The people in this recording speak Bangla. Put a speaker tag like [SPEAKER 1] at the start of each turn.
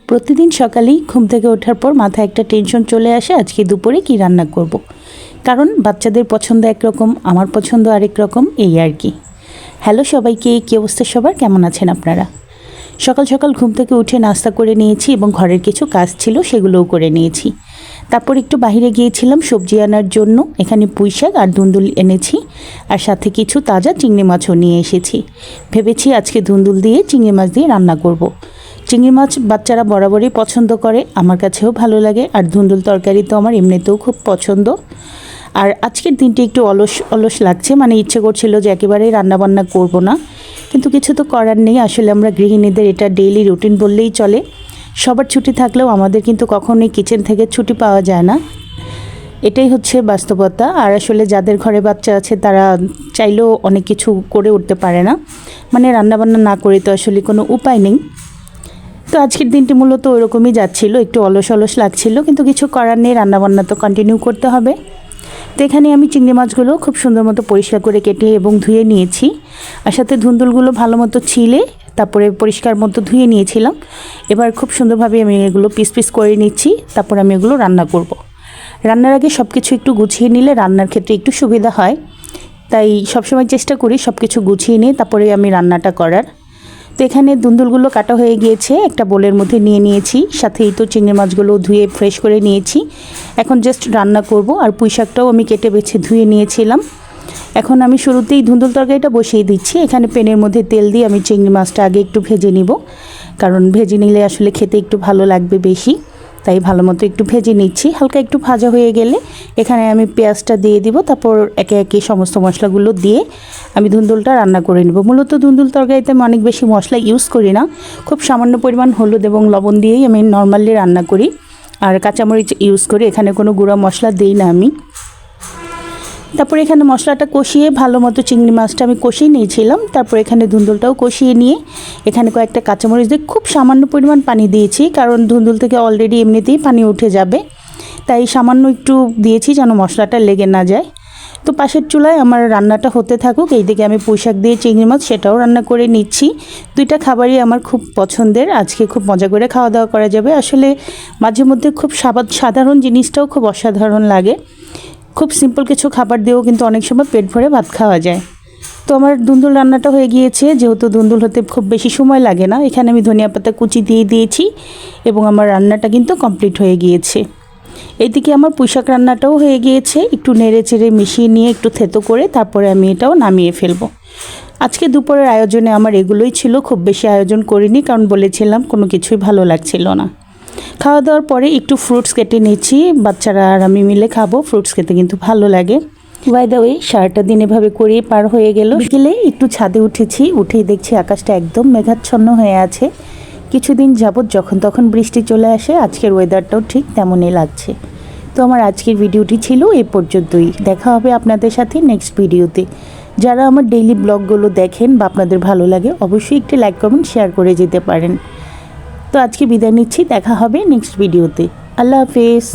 [SPEAKER 1] প্রতিদিন সকালেই ঘুম থেকে ওঠার পর মাথায় একটা টেনশন চলে আসে আজকে দুপুরে কি রান্না করব। কারণ বাচ্চাদের পছন্দ একরকম, আমার পছন্দ আরেক রকম, এই আর কি। হ্যালো সবাইকে, কী অবস্থা সবার, কেমন আছেন আপনারা? সকাল সকাল ঘুম থেকে উঠে নাস্তা করে নিয়েছি এবং ঘরের কিছু কাজ ছিল সেগুলোও করে নিয়েছি। তারপর একটু বাইরে গিয়েছিলাম সবজি আনার জন্য। এখানে পুঁইশাক আর ধুন্দুল এনেছি, আর সাথে কিছু তাজা চিংড়ি মাছও নিয়ে এসেছি। ভেবেছি আজকে ধুন্দুল দিয়ে চিংড়ি মাছ দিয়ে রান্না করব। চিংড়ি মাছ বাচ্চারা বরাবরই পছন্দ করে, আমার কাছেও ভালো লাগে, আর ধুন্দুল তরকারি তো আমার এমনিতেও খুব পছন্দ। আর আজকের দিনটি একটু অলস অলস লাগছে, মানে ইচ্ছে করছিল যে একেবারেই রান্নাবান্না করব না, কিন্তু কিছু তো করার নেই। আসলে আমরা গৃহিণীদের এটা ডেইলি রুটিন বললেই চলে। সবার ছুটি থাকলেও আমাদের কিন্তু কখনোই কিচেন থেকে ছুটি পাওয়া যায় না, এটাই হচ্ছে বাস্তবতা। আর আসলে যাদের ঘরে বাচ্চা আছে তারা চাইলেও অনেক কিছু করে উঠতে পারে না, মানে রান্নাবান্না না করে তো আসলে কোনো উপায় নেই। তো আজকের দিনটি মূলত ওইরকমই যাচ্ছিলো, একটু অলস অলস লাগছিল, কিন্তু কিছু করার নেই, রান্নাবান্না তো কন্টিনিউ করতে হবে। তো এখানে আমি চিংড়ি মাছগুলো খুব সুন্দর মতো পরিষ্কার করে কেটে এবং ধুয়ে নিয়েছি, আর সাথে ধুন্দুলগুলো ভালো মতো ছিলে তারপরে পরিষ্কার মতো ধুয়ে নিয়েছিলাম। এবার খুব সুন্দরভাবে আমি এগুলো পিস পিস করে নিচ্ছি, তারপর আমি এগুলো রান্না করব। রান্নার আগে সব কিছু একটু গুছিয়ে নিলে রান্নার ক্ষেত্রে একটু সুবিধা হয়, তাই সবসময় চেষ্টা করি সব কিছু গুছিয়ে নিয়ে তারপরে আমি রান্নাটা করার। তো এখানে ধুন্দুলগুলো কাটা হয়ে গিয়েছে, একটা বোলের মধ্যে নিয়ে নিয়েছি, সাথেই তো চিংড়ি মাছগুলো ধুয়ে ফ্রেশ করে নিয়েছি। এখন জাস্ট রান্না করব। আর পুঁইশাকটাও আমি কেটে বেছে ধুয়ে নিয়েছিলাম। এখন আমি শুরুতেই ধুন্দুল তরকারিটা বসিয়ে দিচ্ছি। এখানে প্যানের মধ্যে তেল দিয়ে আমি চিংড়ি মাছটা আগে একটু ভেজে নিব, কারণ ভেজে নিলে আসলে খেতে একটু ভালো লাগবে বেশি, তাই ভালো মতো একটু ভেজে নিচ্ছি। হালকা একটু ভাজা হয়ে গেলে এখানে আমি পেঁয়াজটা দিয়ে দিব, তারপর একে একে সমস্ত মশলাগুলো দিয়ে আমি ধুন্দুলটা রান্না করে নেব। মূলত ধুন্দুল তরকারিতে আমি অনেক বেশি মশলা ইউজ করি না, খুব সামান্য পরিমাণ হলুদ এবং লবণ দিয়েই আমি নর্মালি রান্না করি, আর কাঁচামরিচ ইউজ করি, এখানে কোনো গুঁড়া মশলা দিই না আমি। তারপর এখানে মশলাটা কষিয়ে ভালো মতো চিংড়ি মাছটা আমি কষিয়ে নিয়েছিলাম, তারপর এখানে ধুন্দুলটাও কষিয়ে নিয়ে এখানে কয়েকটা কাঁচামরিচ দিয়ে খুব সামান্য পরিমাণ পানি দিয়েছি, কারণ ধুন্দুল থেকে অলরেডি এমনিতেই পানি উঠে যাবে, তাই সামান্য একটু দিয়েছি যেন মশলাটা লেগে না যায়। তো পাশের চুলায় আমার রান্নাটা হতে থাকুক, এইদিকে আমি পুঁইশাক দিয়ে চিংড়ি মাছ সেটাও রান্না করে নিচ্ছি। দুইটা খাবারই আমার খুব পছন্দের, আজকে খুব মজা করে খাওয়া দাওয়া করা যাবে। আসলে মাঝে মধ্যে খুব সাধারণ জিনিসটাও খুব অসাধারণ লাগে। খুব সিম্পল কিছু খাবার দিয়েও কিন্তু অনেক সময় পেট ভরে ভাত খাওয়া যায়। তো আমার ধুন্দুল রান্নাটা হয়ে গিয়েছে, যেহেতু ধুন্দুল হতে খুব বেশি সময় লাগে না, এখানে আমি ধনিয়া পাতা কুচি দিয়ে দিয়েছি এবং আমার রান্নাটা কিন্তু কমপ্লিট হয়ে গিয়েছে। এইদিকে আমার পুঁইশাক রান্নাটাও হয়ে গিয়েছে, একটু নেড়ে চেড়ে মিশিয়ে নিয়ে একটু থেতো করে তারপরে আমি এটাও নামিয়ে ফেলবো। আজকে দুপুরের আয়োজনে আমার এগুলোই ছিল, খুব বেশি আয়োজন করিনি, কারণ বলেছিলাম কোনো কিছুই ভালো লাগছিল না। খাওয়া দাওয়ার পরে একটু ফ্রুটস কেটে নিচ্ছি, বাচ্চারা আর আমি মিলে খাবো, ফ্রুটস খেতে কিন্তু ভালো লাগে। বাই দ্য ওয়ে, সারাটা দিন এভাবে করেই পার হয়ে গেল। বিকেলে একটু ছাদে উঠেছি, উঠেই দেখছি আকাশটা একদম মেঘাচ্ছন্ন হয়ে আছে। কিছুদিন যাবৎ যখন তখন বৃষ্টি চলে আসে, আজকের ওয়েদারটাও ঠিক তেমনই লাগছে। তো আমার আজকের ভিডিওটি ছিল এই পর্যন্তই। দেখা হবে আপনাদের সাথে নেক্সট ভিডিওতে। যারা আমার ডেইলি ব্লগগুলো দেখেন বা আপনাদের ভালো লাগে, অবশ্যই একটি লাইক কমেন্ট শেয়ার করে যেতে পারেন। তো আজকে বিদায় নিচ্ছি, দেখা হবে নেক্সট ভিডিওতে। আল্লাহ হাফেজ।